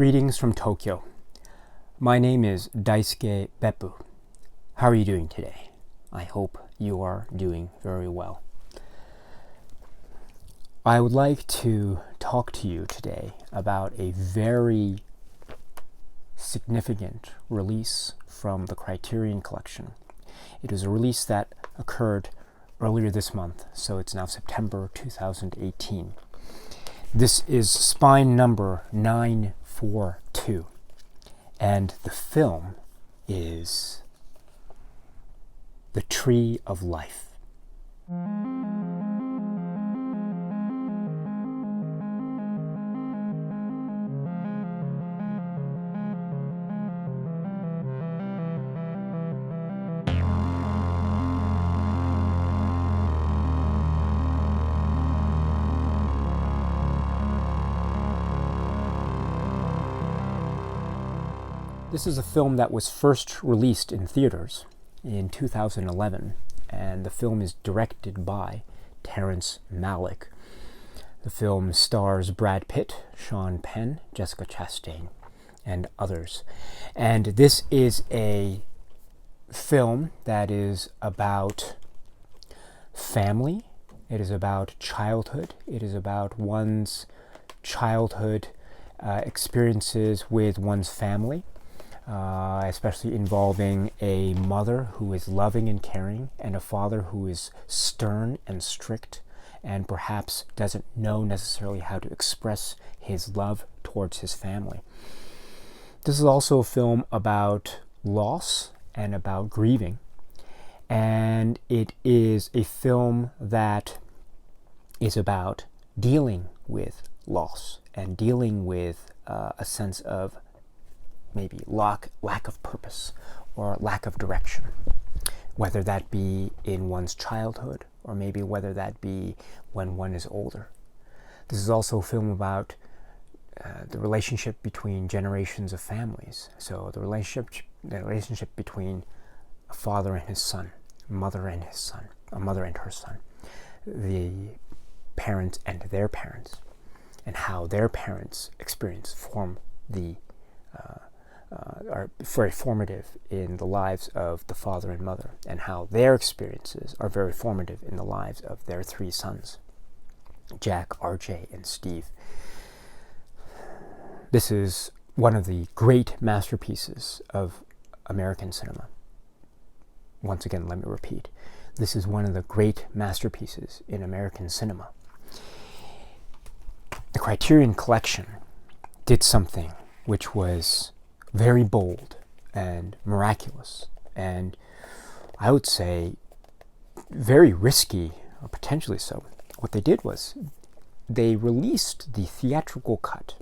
Greetings from Tokyo. My name is Daisuke Beppu. How are you doing today? I hope you are doing very well. I would like to talk to you today about a very significant release from the Criterion collection. It is a release that occurred earlier this month, so it's now September 2018. This is spine number 942, and the film is The Tree of Life. This is a film that was first released in theaters in 2011, and the film is directed by Terrence Malick. The film stars Brad Pitt, Sean Penn, Jessica Chastain, and others. And this is a film that is about family. It is about childhood. It is about one's childhood experiences with one's family. Especially involving a mother who is loving and caring and a father who is stern and strict and perhaps doesn't know necessarily how to express his love towards his family. This is also a film about loss and about grieving, and it is a film that is about dealing with loss and dealing with a sense of maybe lack of purpose or lack of direction, whether that be in one's childhood or maybe whether that be when one is older. This is also a film about the relationship between generations of families. So the relationship between a father and his son, a mother and his son, a mother and her son, the parents and their parents, and how their parents' experience are very formative in the lives of the father and mother, and how their experiences are very formative in the lives of their three sons, Jack, RJ, and Steve. This is one of the great masterpieces of American cinema. Once again, let me repeat, this is one of the great masterpieces in American cinema. The Criterion Collection did something which was very bold and miraculous, and I would say very risky, or potentially so. What they did was they released the theatrical cut.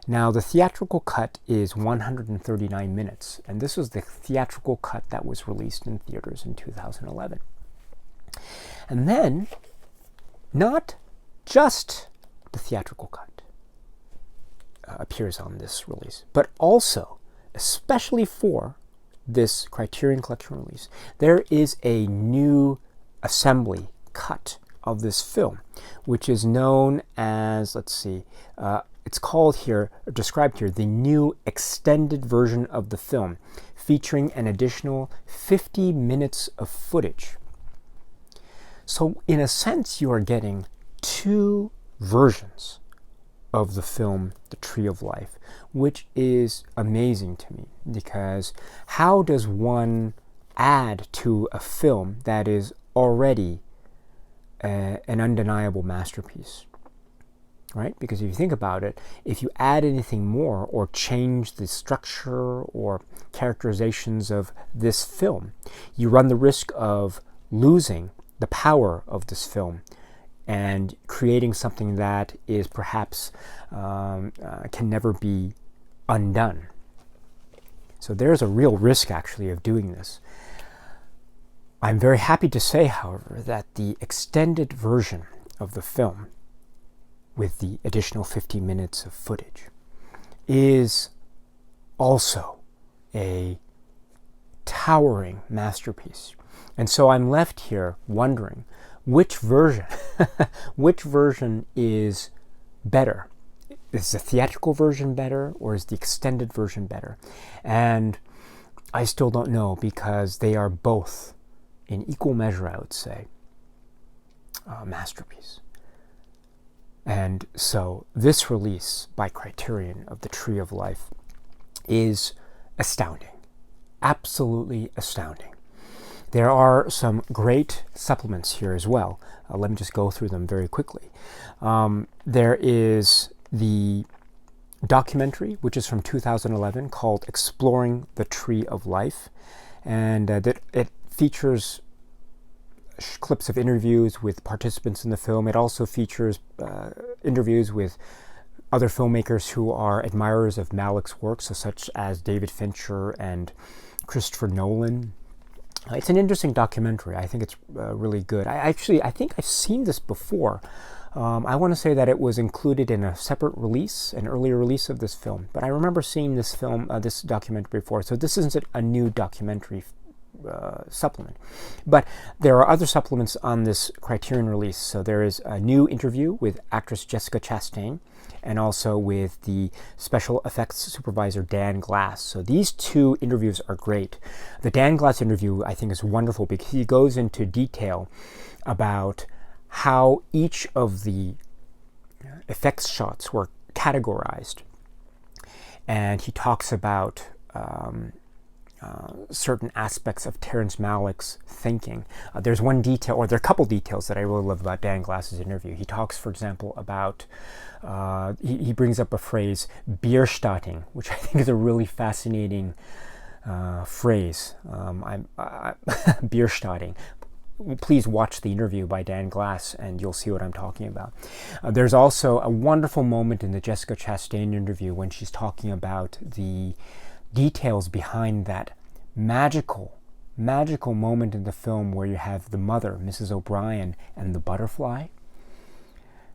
Now, the theatrical cut is 139 minutes, and this was the theatrical cut that was released in theaters in 2011. And then, not just the theatrical cut appears on this release, but also, especially for this Criterion Collection release, there is a new assembly cut of this film, which is known as, it's called here, or described here, the new extended version of the film, featuring an additional 50 minutes of footage. So, in a sense, you are getting two versions of the film The Tree of Life, which is amazing to me, because how does one add to a film that is already an undeniable masterpiece, right? Because if you think about it, if you add anything more or change the structure or characterizations of this film, you run the risk of losing the power of this film and creating something that is perhaps can never be undone. So there's a real risk, actually, of doing this. I'm very happy to say, however, that the extended version of the film, with the additional 50 minutes of footage, is also a towering masterpiece. And so I'm left here wondering, which version is better? is the theatrical version better or is the extended version better? And I still don't know, because they are both, in equal measure, I would say, a masterpiece. And so this release by Criterion of The Tree of Life is astounding, absolutely astounding. There are some great supplements here as well. Let me just go through them very quickly. There is the documentary, which is from 2011, called Exploring the Tree of Life, and it features clips of interviews with participants in the film. It also features interviews with other filmmakers who are admirers of Malick's works, such as David Fincher and Christopher Nolan. It's an interesting documentary. I think it's really good. I think I've seen this before. I want to say that it was included in a separate release, an earlier release of this film. But I remember seeing this film, this documentary before. So this isn't a new documentary supplement. But there are other supplements on this Criterion release. So there is a new interview with actress Jessica Chastain, and also with the special effects supervisor Dan Glass. So these two interviews are great. The Dan Glass interview, I think, is wonderful because he goes into detail about how each of the effects shots were categorized. And he talks about certain aspects of Terrence Malick's thinking. There's one detail, or there are a couple details that I really love about Dan Glass's interview. He talks, for example, about, he brings up a phrase, Bierstatting, which I think is a really fascinating phrase. Bierstatting. Please watch the interview by Dan Glass and you'll see what I'm talking about. There's also a wonderful moment in the Jessica Chastain interview when she's talking about the details behind that magical moment in the film where you have the mother, Mrs. O'Brien, and the butterfly.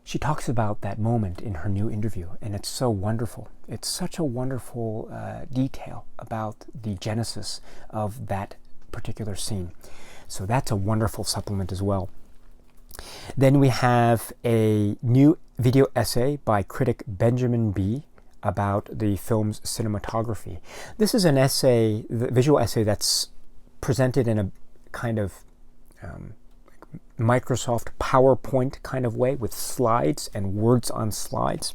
She talks about that moment in her new interview, and it's so wonderful. It's such a wonderful detail about the genesis of that particular scene. So that's a wonderful supplement as well. Then we have a new video essay by critic Benjamin B. about the film's cinematography. This is an essay, the visual essay, that's presented in a kind of Microsoft PowerPoint kind of way, with slides and words on slides.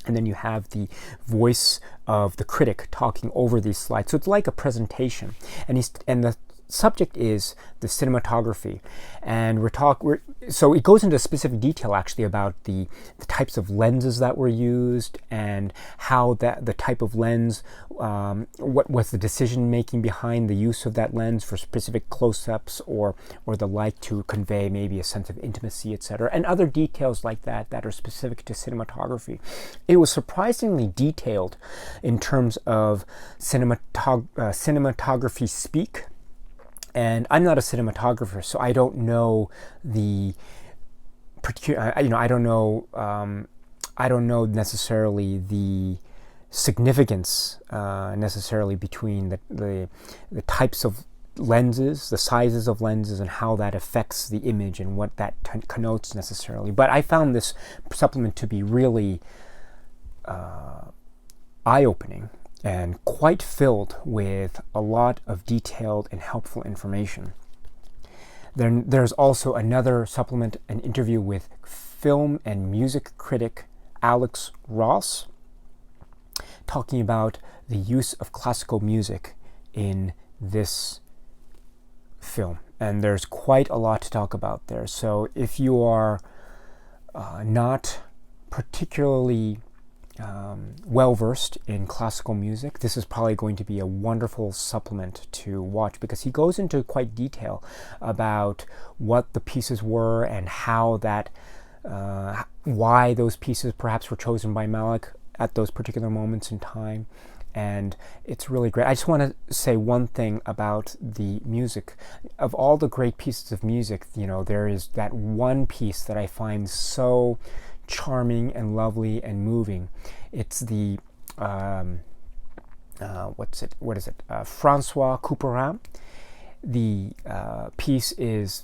And then you have the voice of the critic talking over these slides. So it's like a presentation. And the subject is the cinematography, and so it goes into specific detail actually about the types of lenses that were used, and how the type of lens, what was the decision making behind the use of that lens for specific close-ups or the like, to convey maybe a sense of intimacy, etc., and other details like that are specific to cinematography. It was surprisingly detailed in terms of cinematography speak. And I'm not a cinematographer, so I don't know the I don't know necessarily the significance necessarily between the types of lenses, the sizes of lenses, and how that affects the image and what that connotes necessarily. But I found this supplement to be really eye-opening and quite filled with a lot of detailed and helpful information. Then there's also another supplement, an interview with film and music critic Alex Ross, talking about the use of classical music in this film. And there's quite a lot to talk about there. So if you are not particularly well-versed in classical music, this is probably going to be a wonderful supplement to watch, because he goes into quite detail about what the pieces were and how that, why those pieces perhaps were chosen by Malick at those particular moments in time. And it's really great. I just want to say one thing about the music. Of all the great pieces of music, there is that one piece that I find so charming and lovely and moving. It's the Francois Couperin. The piece is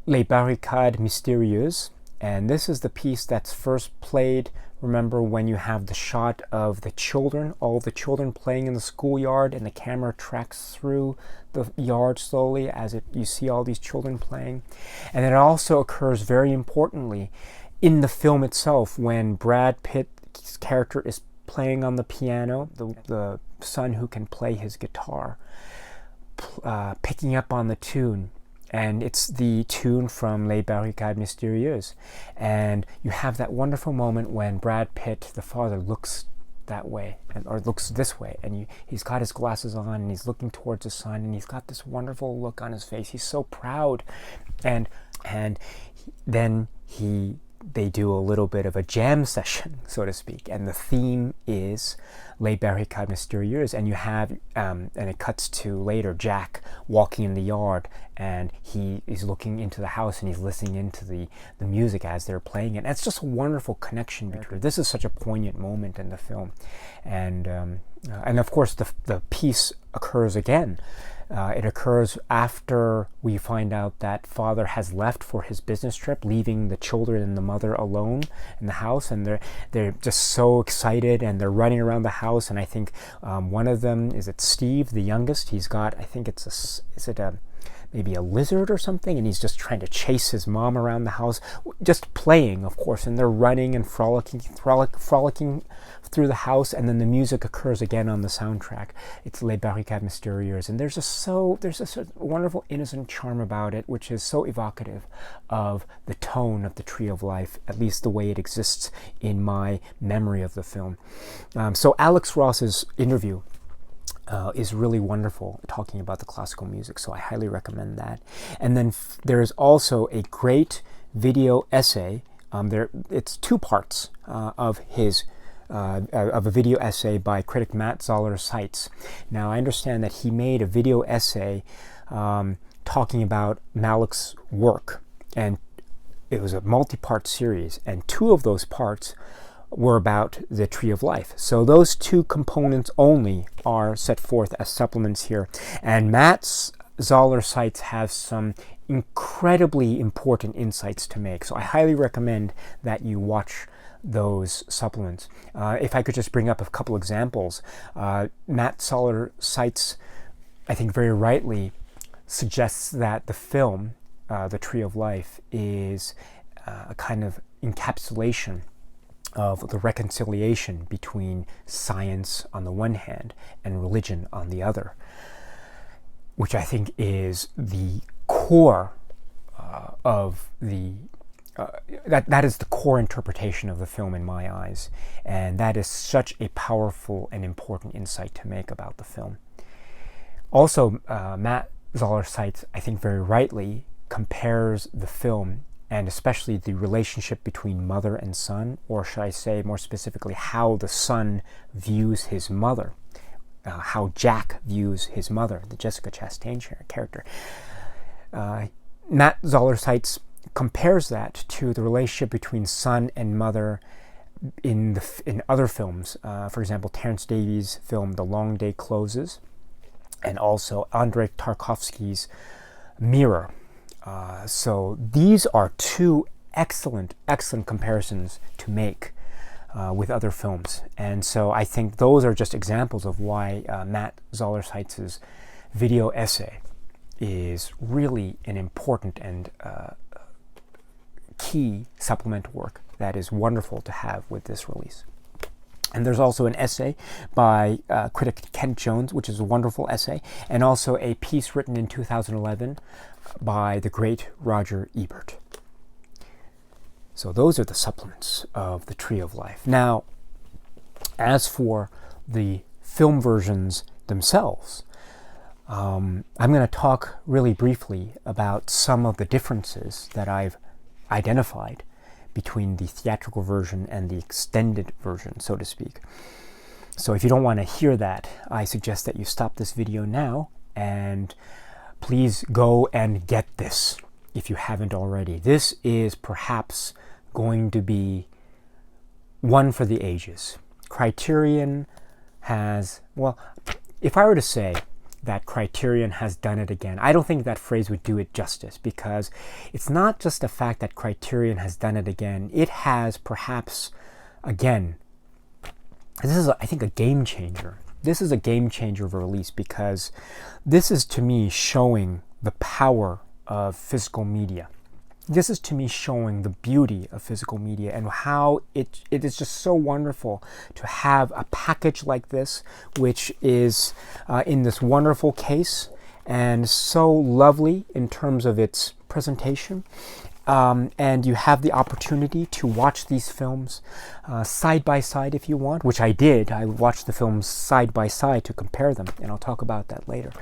Les Barricades Mystérieuses, And this is the piece that's first played, remember, when you have the shot of the children, all the children playing in the schoolyard, and the camera tracks through the yard slowly as you see all these children playing. And it also occurs very importantly in the film itself when Brad Pitt's character is playing on the piano, the son who can play his guitar, picking up on the tune. And it's the tune from Les Barricades Mystérieuses. And you have that wonderful moment when Brad Pitt, the father, looks that way, or looks this way, and he's got his glasses on, and he's looking towards the sun, and he's got this wonderful look on his face. He's so proud. And then they do a little bit of a jam session, so to speak, and the theme is Les Barricades Mystérieuses, and you have, and it cuts to later Jack walking in the yard, and he is looking into the house, and he's listening into the music as they're playing it. And it's just a wonderful connection between. This is such a poignant moment in the film, and of course the piece occurs again. It occurs after we find out that father has left for his business trip, leaving the children and the mother alone in the house, and they're just so excited, and they're running around the house. And I think one of them, is it Steve, the youngest? He's got, I think maybe a lizard or something, and he's just trying to chase his mom around the house, just playing, of course, and they're running and frolicking through the house. And then the music occurs again on the soundtrack. It's Les Barricades Mystérieuses, and there's just a wonderful innocent charm about it, which is so evocative of the tone of the Tree of Life, at least the way it exists in my memory of the film. So Alex Ross's interview is really wonderful, talking about the classical music, so I highly recommend that. And then there is also a great video essay. It's two parts of a video essay by critic Matt Zoller-Seitz. Now, I understand that he made a video essay talking about Malick's work, and it was a multi-part series, and two of those parts were about the Tree of Life. So those two components only are set forth as supplements here. And Matt Zoller-Seitz has some incredibly important insights to make. So I highly recommend that you watch those supplements. If I could just bring up a couple examples. Matt Zoller-Seitz, I think very rightly, suggests that the film, The Tree of Life, is a kind of encapsulation of the reconciliation between science on the one hand and religion on the other, which I think is the core of the that is the core interpretation of the film in my eyes, and that is such a powerful and important insight to make about the film. Also, Matt Zoller-Seitz, I think very rightly, compares the film, and especially the relationship between mother and son, or should I say more specifically, how the son views his mother, how Jack views his mother, the Jessica Chastain character. Matt Zoller-Seitz compares that to the relationship between son and mother in other films. For example, Terence Davies' film The Long Day Closes, and also Andrei Tarkovsky's Mirror. So these are two excellent comparisons to make with other films. And so I think those are just examples of why Matt Zoller-Seitz's video essay is really an important and key supplemental work that is wonderful to have with this release. And there's also an essay by critic Kent Jones, which is a wonderful essay, and also a piece written in 2011 by the great Roger Ebert. So those are the supplements of The Tree of Life. Now, as for the film versions themselves, I'm going to talk really briefly about some of the differences that I've identified between the theatrical version and the extended version, so to speak. So if you don't want to hear that, I suggest that you stop this video now and please go and get this if you haven't already. This is perhaps going to be one for the ages. Criterion has, well, if I were to say that Criterion has done it again. I don't think that phrase would do it justice, because it's not just the fact that Criterion has done it again. It has perhaps, again, this is, I think, a game changer. This is a game changer of a release, because this is, to me, showing the power of physical media. This is, to me, showing the beauty of physical media and how it is just so wonderful to have a package like this, which is in this wonderful case and so lovely in terms of its presentation. And you have the opportunity to watch these films side by side if you want, which I did. I watched the films side by side to compare them, and I'll talk about that later.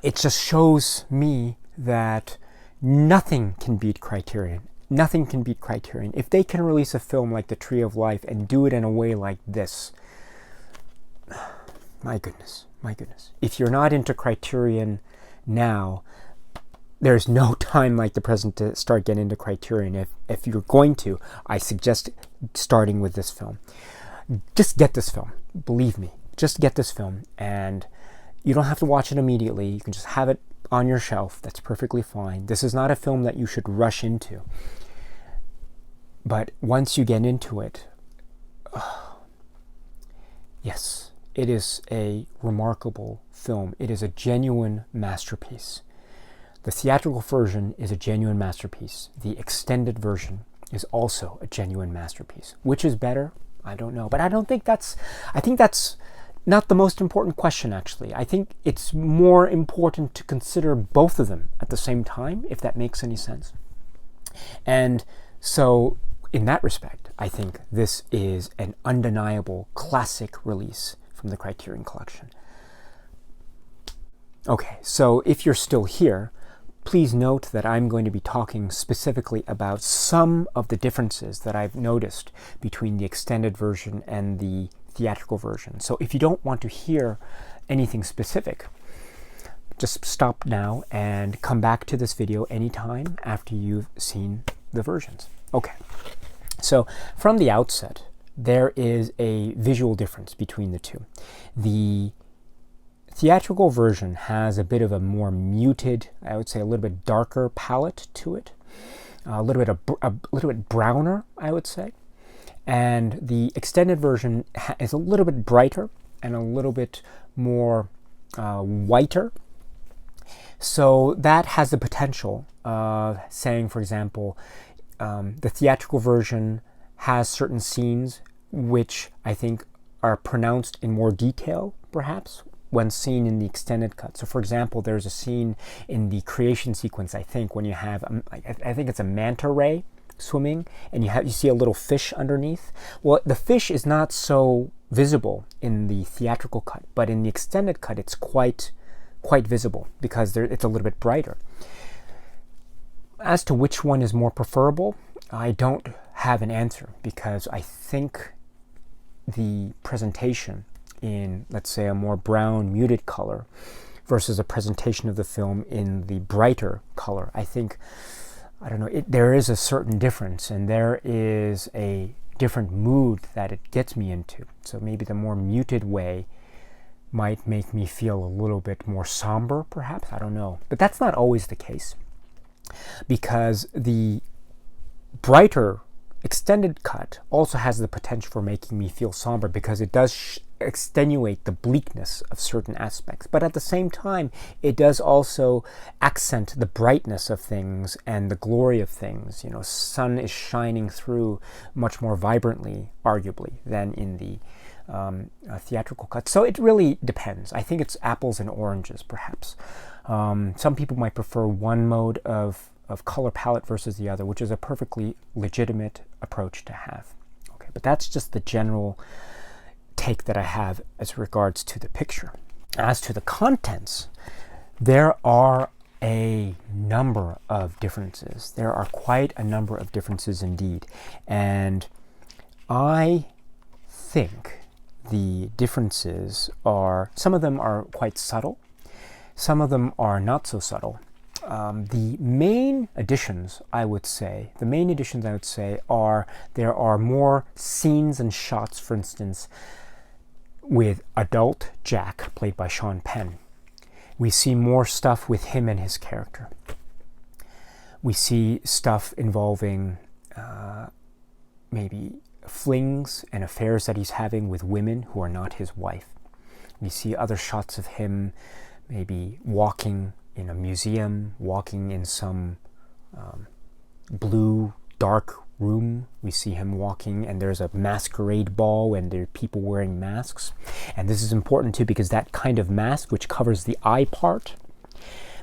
It just shows me that nothing can beat Criterion. Nothing can beat Criterion. If they can release a film like The Tree of Life and do it in a way like this, my goodness, my goodness. If you're not into Criterion now, there's no time like the present to start getting into Criterion. If you're going to, I suggest starting with this film. Just get this film. Believe me. Just get this film, and you don't have to watch it immediately. You can just have it on your shelf. That's perfectly fine. This is not a film that you should rush into. But once you get into it, yes, it is a remarkable film. It is a genuine masterpiece. The theatrical version is a genuine masterpiece. The extended version is also a genuine masterpiece. Which is better? I don't know. But I think that's not the most important question, actually. I think it's more important to consider both of them at the same time, if that makes any sense. And so, in that respect, I think this is an undeniable classic release from the Criterion Collection. Okay, so if you're still here, please note that I'm going to be talking specifically about some of the differences that I've noticed between the extended version and the theatrical version. So if you don't want to hear anything specific, just stop now and come back to this video anytime after you've seen the versions. Okay, so from the outset, there is a visual difference between the two. The theatrical version has a bit of a more muted, I would say a little bit darker palette to it, a little bit browner, I would say. And the extended version is a little bit brighter and a little bit more whiter. So that has the potential of saying, for example, the theatrical version has certain scenes which I think are pronounced in more detail, perhaps, when seen in the extended cut. So, for example, there's a scene in the creation sequence, I think, when you have, I think it's a manta ray swimming, and you see a little fish underneath. Well, the fish is not so visible in the theatrical cut, but in the extended cut, it's quite visible because it's a little bit brighter. As to which one is more preferable, I don't have an answer, because I think the presentation in, let's say, a more brown, muted color versus a presentation of the film in the brighter color, I think, I don't know, there is a certain difference, and there is a different mood that it gets me into. So maybe the more muted way might make me feel a little bit more somber, perhaps, I don't know. But that's not always the case, because the brighter extended cut also has the potential for making me feel somber, because it does extenuate the bleakness of certain aspects. But at the same time, it does also accent the brightness of things and the glory of things. You know, sun is shining through much more vibrantly, arguably, than in the theatrical cut. So it really depends. I think it's apples and oranges, perhaps. Some people might prefer one mode of color palette versus the other, which is a perfectly legitimate approach to have. Okay, but that's just the general take that I have as regards to the picture. As to the contents, there are a number of differences. There are quite a number of differences indeed. And I think the differences are, some of them are quite subtle, some of them are not so subtle. The main additions, I would say, are there are more scenes and shots, for instance, with adult Jack, played by Sean Penn. We see more stuff with him and his character. We see stuff involving maybe flings and affairs that he's having with women who are not his wife. We see other shots of him maybe walking in a museum, walking in some blue, dark room. We see him walking and there's a masquerade ball and there are people wearing masks. And this is important too because that kind of mask, which covers the eye part,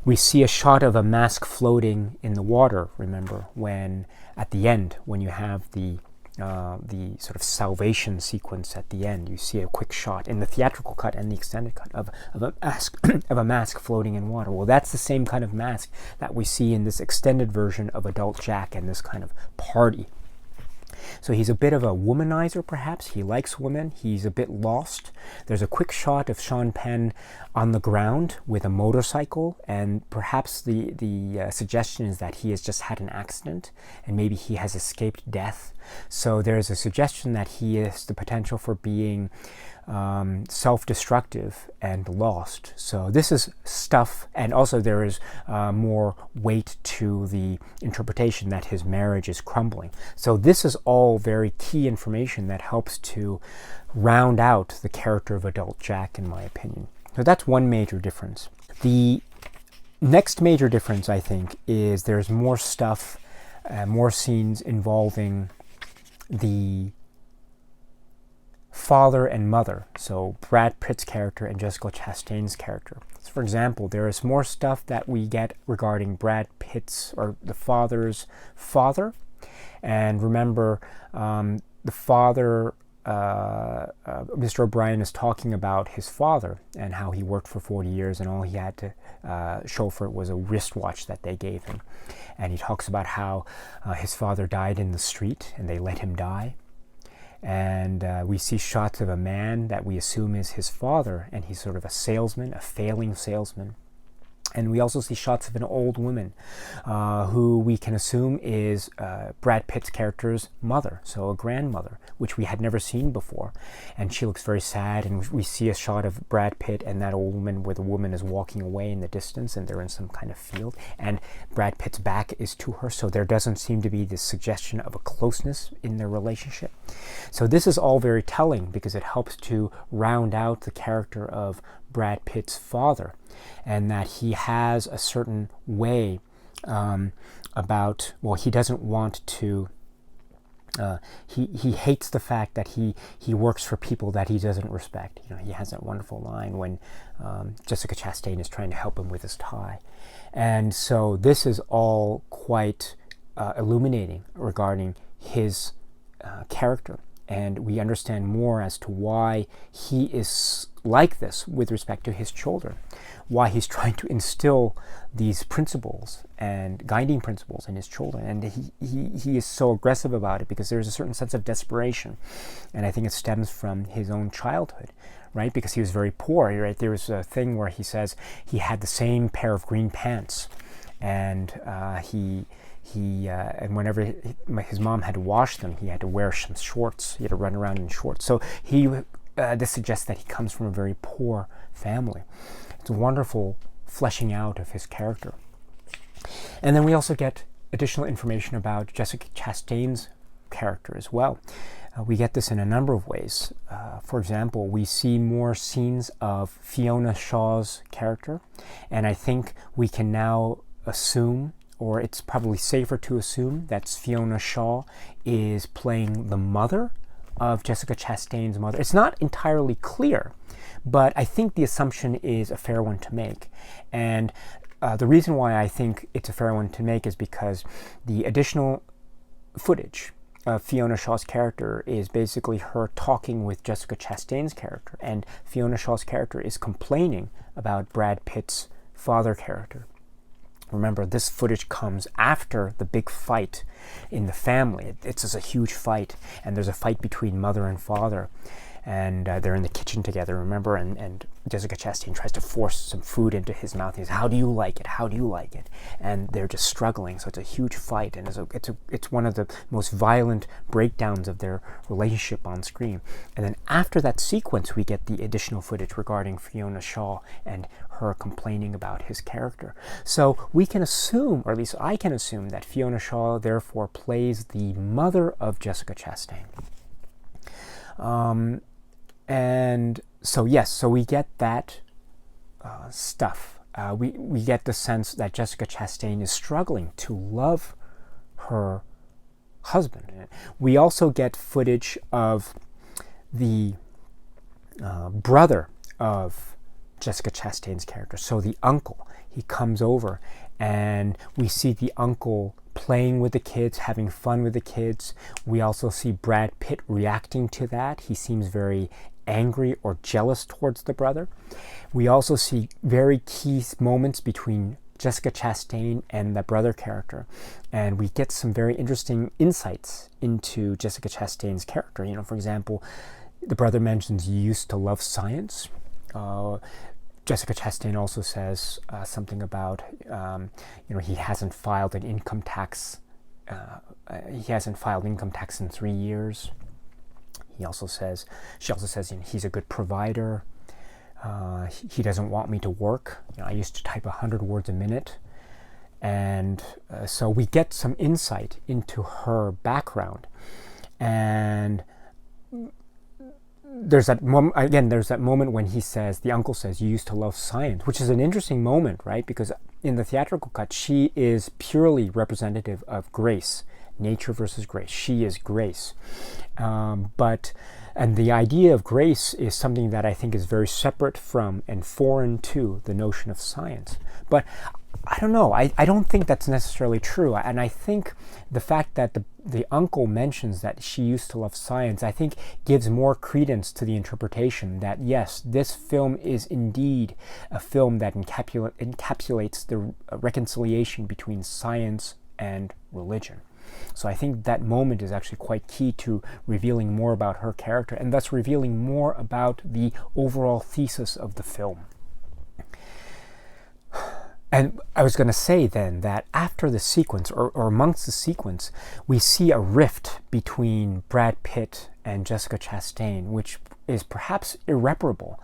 we see a shot of a mask floating in the water, remember, when at the end, when you have the sort of salvation sequence at the end, you see a quick shot in the theatrical cut and the extended cut of a mask of a mask floating in water. Well, that's the same kind of mask that we see in this extended version of adult Jack and this kind of party. So he's a bit of a womanizer, perhaps. He likes women. He's a bit lost. There's a quick shot of Sean Penn on the ground with a motorcycle, and perhaps the suggestion is that he has just had an accident and maybe he has escaped death. So there's a suggestion that he has the potential for being self-destructive and lost. So this is stuff, and also there is more weight to the interpretation that his marriage is crumbling. So this is all very key information that helps to round out the character of adult Jack, in my opinion. So that's one major difference. The next major difference, I think, is there's more stuff, more scenes involving the father and mother, so Brad Pitt's character and Jessica Chastain's character. So for example, there is more stuff that we get regarding Brad Pitt's, or the father's father. And remember, the father, Mr. O'Brien is talking about his father and how he worked for 40 years and all he had to show for it was a wristwatch that they gave him. And he talks about how his father died in the street and they let him die. And we see shots of a man that we assume is his father, and he's sort of a salesman, a failing salesman. And we also see shots of an old woman who we can assume is Brad Pitt's character's mother, so a grandmother, which we had never seen before. And she looks very sad, and we see a shot of Brad Pitt and that old woman where the woman is walking away in the distance and they're in some kind of field. And Brad Pitt's back is to her, so there doesn't seem to be this suggestion of a closeness in their relationship. So this is all very telling because it helps to round out the character of Brad Pitt's father, and that he has a certain way about, well, he doesn't want to, he hates the fact that he works for people that he doesn't respect. You know, he has that wonderful line when Jessica Chastain is trying to help him with his tie. And so this is all quite illuminating regarding his character. And we understand more as to why he is like this with respect to his children, why he's trying to instill these principles and guiding principles in his children. And he is so aggressive about it because there's a certain sense of desperation. And I think it stems from his own childhood, right? Because he was very poor, right? There was a thing where he says he had the same pair of green pants, and and whenever his mom had to wash them, he had to wear some shorts. He had to run around in shorts. So this suggests that he comes from a very poor family. It's a wonderful fleshing out of his character. And then we also get additional information about Jessica Chastain's character as well. We get this in a number of ways. For example, we see more scenes of Fiona Shaw's character, and I think we can now assume, or it's probably safer to assume, that Fiona Shaw is playing the mother of Jessica Chastain's mother. It's not entirely clear, but I think the assumption is a fair one to make. And the reason why I think it's a fair one to make is because the additional footage of Fiona Shaw's character is basically her talking with Jessica Chastain's character, and Fiona Shaw's character is complaining about Brad Pitt's father character. Remember, this footage comes after the big fight in the family. It's just a huge fight, and there's a fight between mother and father. and they're in the kitchen together, remember, and Jessica Chastain tries to force some food into his mouth. He says, "How do you like it? How do you like it?" And they're just struggling, so it's a huge fight, and it's one of the most violent breakdowns of their relationship on screen. And then after that sequence, we get the additional footage regarding Fiona Shaw and her complaining about his character. So we can assume, or at least I can assume, that Fiona Shaw therefore plays the mother of Jessica Chastain. And so yes, so we get that stuff. We get the sense that Jessica Chastain is struggling to love her husband. We also get footage of the brother of Jessica Chastain's character, so the uncle. He comes over, and we see the uncle playing with the kids, having fun with the kids. We also see Brad Pitt reacting to that. He seems very angry or jealous towards the brother. We also see very key moments between Jessica Chastain and the brother character, and we get some very interesting insights into Jessica Chastain's character. For example, the brother mentions you used to love science. Jessica Chastain also says something about, he hasn't filed an income tax. He hasn't filed income tax in 3 years. She also says, he's a good provider. He doesn't want me to work. I used to type 100 words a minute. And so we get some insight into her background. And there's that moment when the uncle says, "You used to love science," which is an interesting moment, right? Because in the theatrical cut, she is purely representative of grace, nature versus grace. She is grace. And the idea of grace is something that I think is very separate from and foreign to the notion of science. But I don't know. I don't think that's necessarily true. And I think the fact that the uncle mentions that she used to love science, I think gives more credence to the interpretation that, yes, this film is indeed a film that encapsulates the reconciliation between science and religion. So I think that moment is actually quite key to revealing more about her character, and thus revealing more about the overall thesis of the film. And I was going to say then that after the sequence, or amongst the sequence, we see a rift between Brad Pitt and Jessica Chastain, which is perhaps irreparable.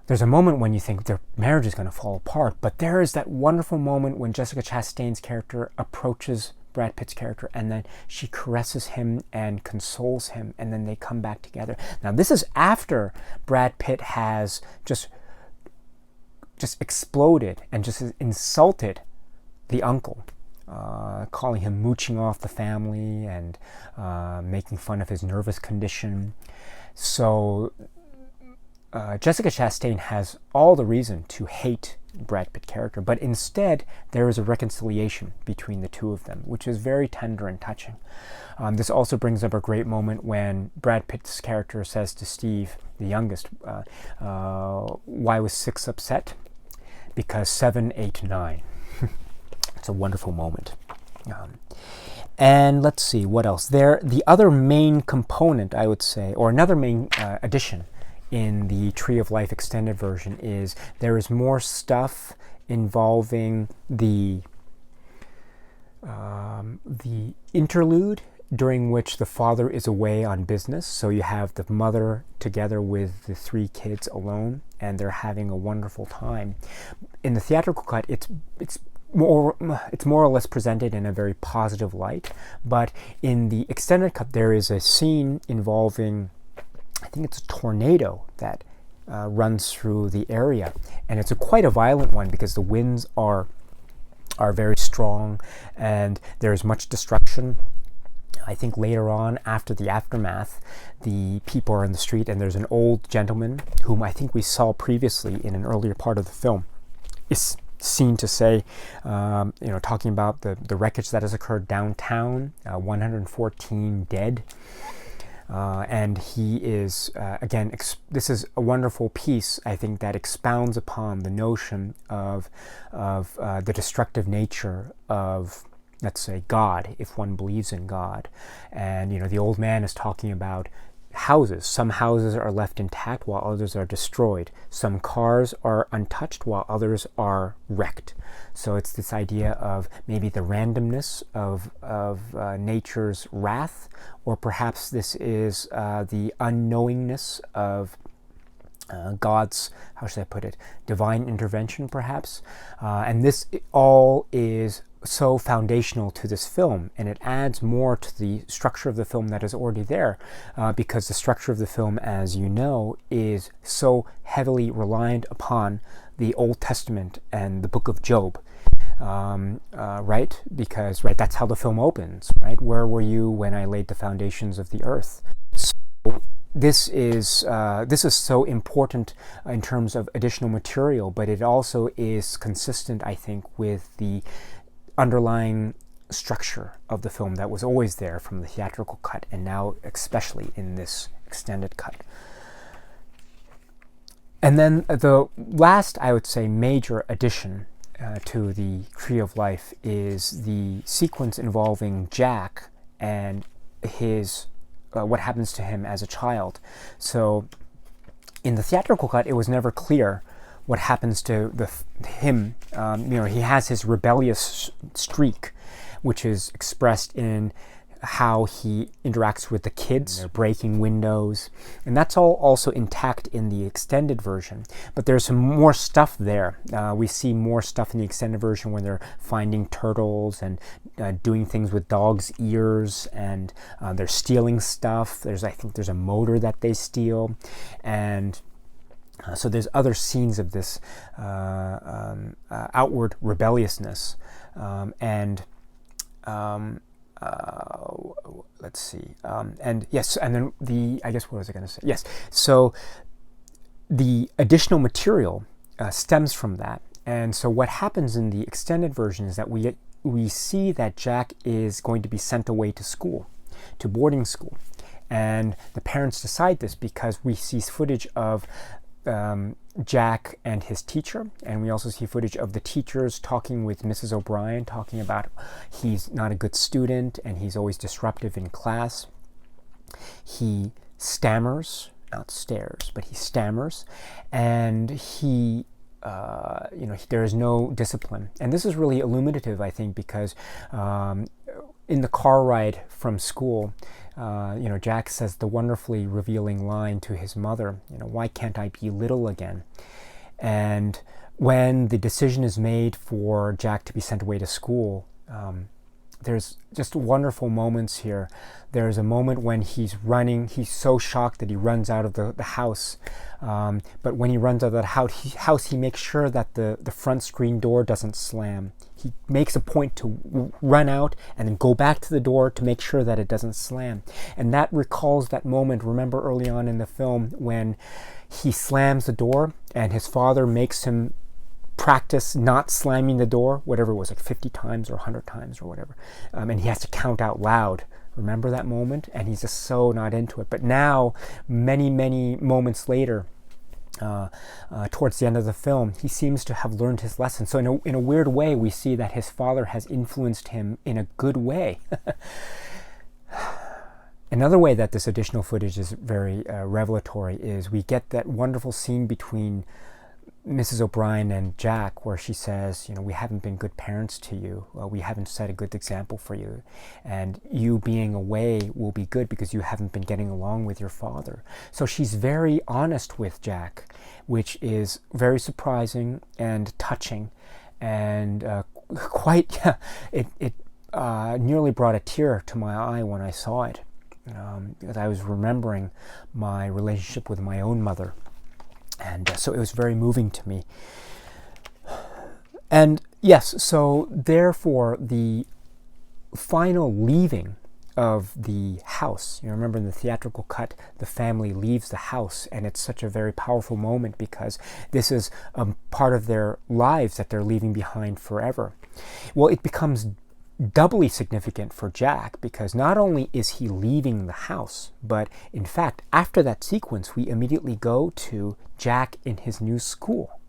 There's a moment when you think their marriage is going to fall apart, but there is that wonderful moment when Jessica Chastain's character approaches Brad Pitt's character, and then she caresses him and consoles him, and then they come back together. Now, this is after Brad Pitt has just exploded and just insulted the uncle, calling him mooching off the family and making fun of his nervous condition. So Jessica Chastain has all the reason to hate Brad Pitt character, but instead there is a reconciliation between the two of them, which is very tender and touching. This also brings up a great moment when Brad Pitt's character says to Steve, the youngest, why was 6 upset? Because 7, 8, 9. It's a wonderful moment. And let's see, what else? The other main component, I would say, or another main addition in the Tree of Life extended version is there is more stuff involving the interlude during which the father is away on business. So you have the mother together with the 3 kids alone, and they're having a wonderful time. In the theatrical cut, it's more or less presented in a very positive light, but in the extended cut, there is a scene involving, I think it's a tornado that runs through the area, and it's quite a violent one because the winds are very strong and there's much destruction. I think later on, after the aftermath, the people are in the street, and there's an old gentleman whom I think we saw previously in an earlier part of the film, is seen to say, talking about the wreckage that has occurred downtown, 114 dead. And he is, again, this is a wonderful piece, I think, that expounds upon the notion of the destructive nature of, let's say, God, if one believes in God. And, the old man is talking about houses. Some houses are left intact while others are destroyed. Some cars are untouched while others are wrecked. So it's this idea of maybe the randomness of nature's wrath, or perhaps this is the unknowingness of God's, how should I put it, divine intervention, perhaps. And this all is so foundational to this film, and it adds more to the structure of the film that is already there, because the structure of the film, as you know, is so heavily reliant upon the Old Testament and the book of Job. Right? Because, right, that's how the film opens, right? Where were you when I laid the foundations of the earth? So this is so important in terms of additional material, but it also is consistent, I think, with the underlying structure of the film that was always there from the theatrical cut, and now especially in this extended cut. And then the last, I would say, major addition to the Tree of Life is the sequence involving Jack and his what happens to him as a child. So in the theatrical cut, it was never clear what happens to him. He has his rebellious streak, which is expressed in how he interacts with the kids, breaking windows, and that's all also intact in the extended version. But there's some more stuff there. We see more stuff in the extended version when they're finding turtles and doing things with dogs' ears, and they're stealing stuff. I think there's a motor that they steal, and so there's other scenes of this outward rebelliousness, let's see, and yes, and then I guess, what was I going to say? Yes, so the additional material stems from that, and so what happens in the extended version is that we see that Jack is going to be sent away to school, to boarding school, and the parents decide this because we see footage of Jack and his teacher, and we also see footage of the teachers talking with Mrs. O'Brien, talking about he's not a good student and he's always disruptive in class. He stammers, not stares, but he stammers, and he there is no discipline. And this is really illuminative, I think, because in the car ride from school, Jack says the wonderfully revealing line to his mother, why can't I be little again? And when the decision is made for Jack to be sent away to school, there's just wonderful moments here. There's a moment when he's running, he's so shocked that he runs out of the house. But when he runs out of the house, he makes sure that the front screen door doesn't slam. He makes a point to run out and then go back to the door to make sure that it doesn't slam. And that recalls that moment, remember early on in the film, when he slams the door and his father makes him practice not slamming the door, whatever it was, like 50 times or 100 times or whatever. And he has to count out loud. Remember that moment? And he's just so not into it. But now, many, many moments later, towards the end of the film, he seems to have learned his lesson. So in a weird way, we see that his father has influenced him in a good way. Another way that this additional footage is very revelatory is we get that wonderful scene between Mrs. O'Brien and Jack, where she says, we haven't been good parents to you. We haven't set a good example for you. And you being away will be good because you haven't been getting along with your father. So she's very honest with Jack, which is very surprising and touching, and it nearly brought a tear to my eye when I saw it, because I was remembering my relationship with my own mother. And so it was very moving to me. And yes, so therefore the final leaving of the house, remember in the theatrical cut, the family leaves the house, and it's such a very powerful moment because this is part of their lives that they're leaving behind forever. Well, it becomes doubly significant for Jack because not only is he leaving the house, but in fact, after that sequence, we immediately go to Jack in his new school.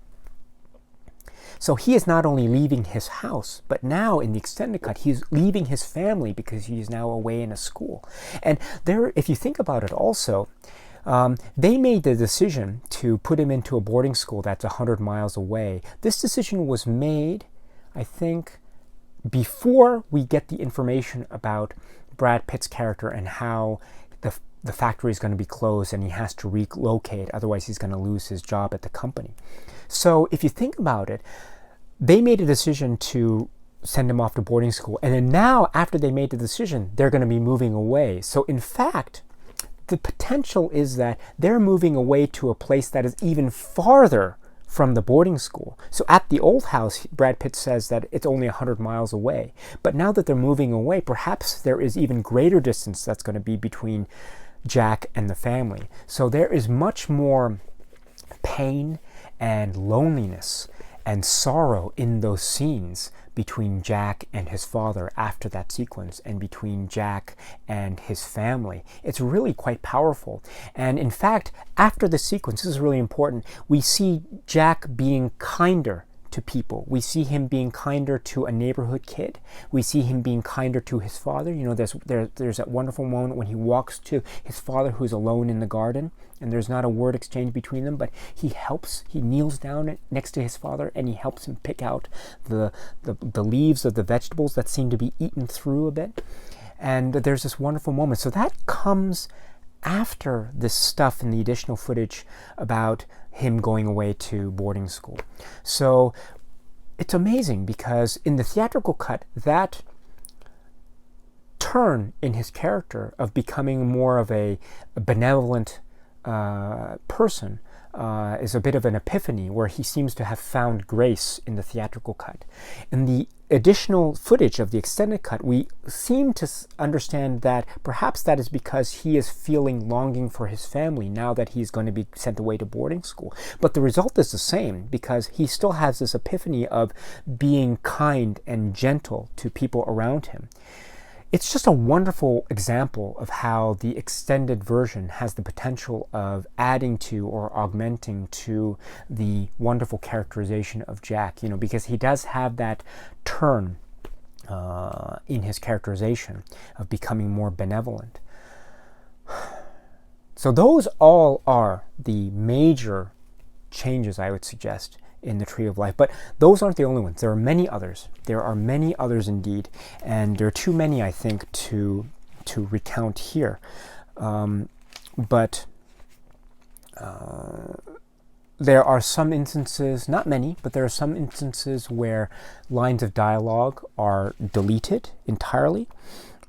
So he is not only leaving his house, but now in the extended cut, he's leaving his family because he is now away in a school. And there, if you think about it also, they made the decision to put him into a boarding school that's 100 miles away. This decision was made, I think, before we get the information about Brad Pitt's character and how the factory is going to be closed and he has to relocate, otherwise he's going to lose his job at the company. So if you think about it, they made a decision to send him off to boarding school, and then now after they made the decision, they're going to be moving away. So in fact, the potential is that they're moving away to a place that is even farther from the boarding school. So at the old house, Brad Pitt says that it's only 100 miles away. But now that they're moving away, perhaps there is even greater distance that's going to be between Jack and the family. So there is much more pain and loneliness and sorrow in those scenes between Jack and his father after that sequence, and between Jack and his family. It's really quite powerful. And in fact, after the sequence, this is really important, we see Jack being kinder to people. We see him being kinder to a neighborhood kid. We see him being kinder to his father. You know, there's that wonderful moment when he walks to his father who's alone in the garden, and there's not a word exchange between them, but he kneels down next to his father and he helps him pick out the leaves of the vegetables that seem to be eaten through a bit. And there's this wonderful moment. So that comes after this stuff in the additional footage about him going away to boarding school. So it's amazing because in the theatrical cut, that turn in his character of becoming more of a benevolent person is a bit of an epiphany, where he seems to have found grace in the theatrical cut. In the additional footage of the extended cut, we seem to understand that perhaps that is because he is feeling longing for his family now that he's going to be sent away to boarding school. But the result is the same, because he still has this epiphany of being kind and gentle to people around him. It's just a wonderful example of how the extended version has the potential of adding to or augmenting to the wonderful characterization of Jack, because he does have that turn in his characterization of becoming more benevolent. So those all are the major changes, I would suggest, in the Tree of Life. But those aren't the only ones. There are many others. There are many others indeed, and there are too many, I think, to recount here. But there are some instances, not many, but there are some instances where lines of dialogue are deleted entirely,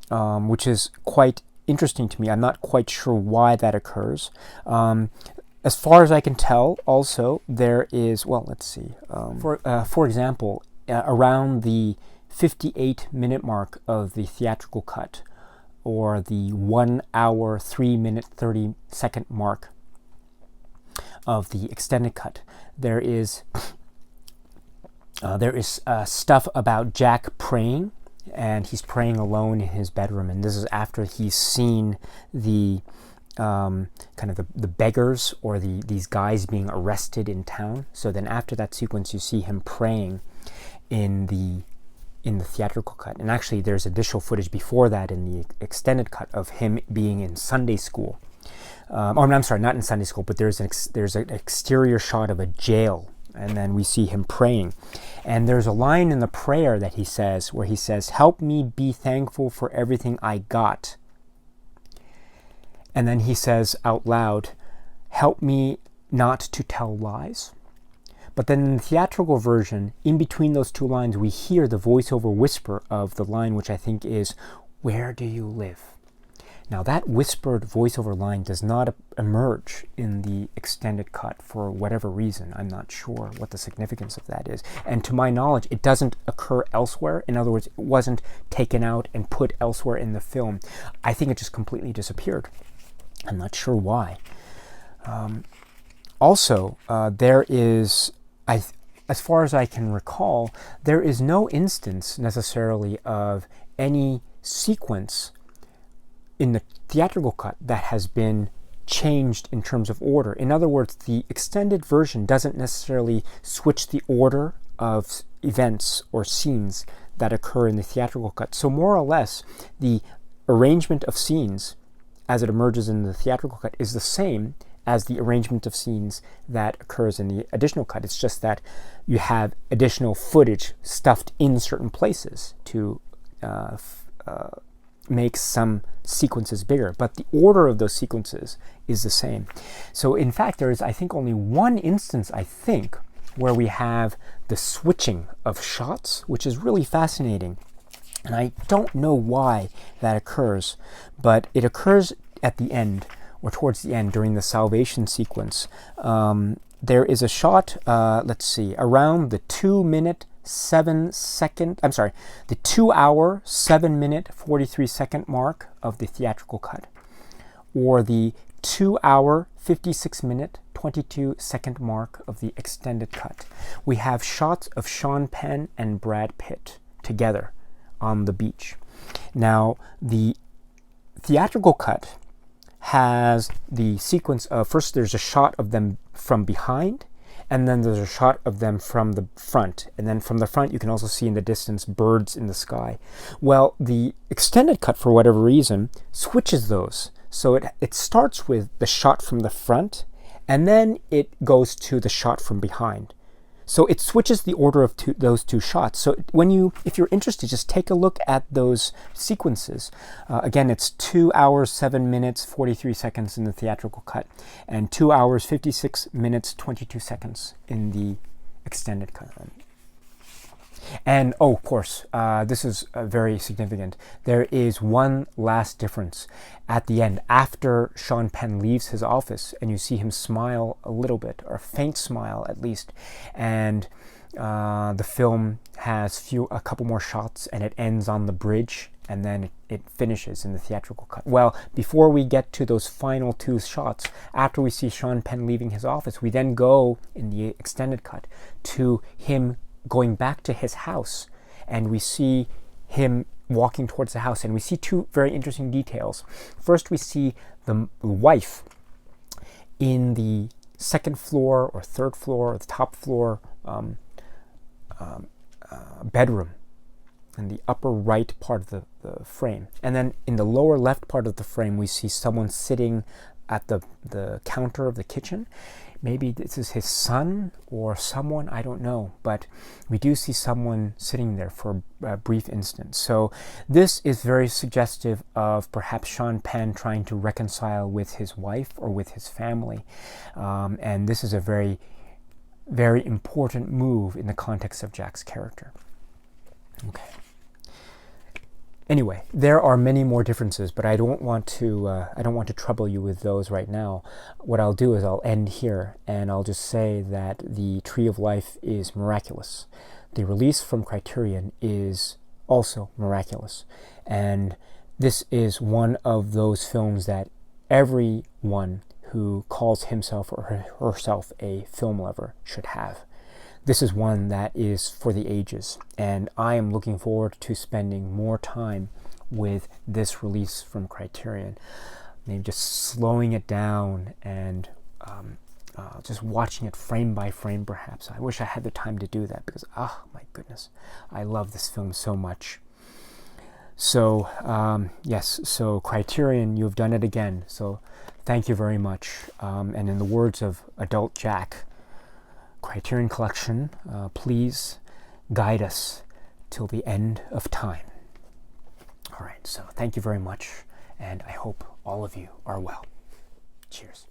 which is quite interesting to me. I'm not quite sure why that occurs. As far as I can tell, also, there is, well, let's see. For example, around the 58-minute mark of the theatrical cut, or the 1 hour, 3 minute, 30-second mark of the extended cut, there is stuff about Jack praying, and he's praying alone in his bedroom, and this is after he's seen the the beggars or these guys being arrested in town. So then after that sequence, you see him praying in the theatrical cut. And actually there's additional footage before that in the extended cut of him being in Sunday school. I'm sorry, not in Sunday school, but there's an exterior shot of a jail, and then we see him praying. And there's a line in the prayer that he says, where he says, "Help me be thankful for everything I got." And then he says out loud, "Help me not to tell lies." But then in the theatrical version, in between those two lines, we hear the voiceover whisper of the line, which I think is, "Where do you live?" Now that whispered voiceover line does not emerge in the extended cut for whatever reason. I'm not sure what the significance of that is. And to my knowledge, it doesn't occur elsewhere. In other words, it wasn't taken out and put elsewhere in the film. I think it just completely disappeared. I'm not sure why. Also, there is, as far as I can recall, there is no instance necessarily of any sequence in the theatrical cut that has been changed in terms of order. In other words, the extended version doesn't necessarily switch the order of events or scenes that occur in the theatrical cut. So more or less, the arrangement of scenes as it emerges in the theatrical cut is the same as the arrangement of scenes that occurs in the additional cut. It's just that you have additional footage stuffed in certain places to make some sequences bigger, but the order of those sequences is the same. So in fact, there is, I think, only one instance, where we have the switching of shots, which is really fascinating. And I don't know why that occurs, but it occurs at the end, or towards the end during the salvation sequence. There is a shot, around the 2 hour, 7 minute, 43 second mark of the theatrical cut, or the 2 hour, 56 minute, 22 second mark of the extended cut. We have shots of Sean Penn and Brad Pitt together on the beach. Now, the theatrical cut has the sequence of, first there's a shot of them from behind, and then there's a shot of them from the front. And then from the front, you can also see in the distance birds in the sky. Well, the extended cut, for whatever reason, switches those. So it starts with the shot from the front, and then it goes to the shot from behind. So it switches the order of those two shots. So if you're interested, just take a look at those sequences. Again, it's 2 hours, 7 minutes, 43 seconds in the theatrical cut, and 2 hours, 56 minutes, 22 seconds in the extended cut. And, of course, this is very significant. There is one last difference at the end, after Sean Penn leaves his office, and you see him smile a little bit, or a faint smile at least, and the film has a couple more shots, and it ends on the bridge, and then it finishes in the theatrical cut. Well, before we get to those final two shots, after we see Sean Penn leaving his office, we then go in the extended cut to him going back to his house, and we see him walking towards the house, and we see two very interesting details. First, we see the wife in the second floor or third floor or the top floor bedroom in the upper right part of the frame, and then in the lower left part of the frame we see someone sitting at the counter of the kitchen. Maybe this is his son or someone, I don't know, but we do see someone sitting there for a brief instant. So this is very suggestive of perhaps Sean Penn trying to reconcile with his wife or with his family. And this is a very, very important move in the context of Jack's character. Okay. Anyway, there are many more differences, but I don't want to trouble you with those right now. What I'll do is I'll end here, and I'll just say that the Tree of Life is miraculous. The release from Criterion is also miraculous, and this is one of those films that everyone who calls himself or herself a film lover should have. This is one that is for the ages, and I am looking forward to spending more time with this release from Criterion. Maybe just slowing it down and just watching it frame by frame, perhaps. I wish I had the time to do that because, oh my goodness, I love this film so much. So, yes, so Criterion, you've done it again. So thank you very much. And in the words of Adult Jack, Criterion Collection, please guide us till the end of time. All right, so thank you very much, and I hope all of you are well. Cheers.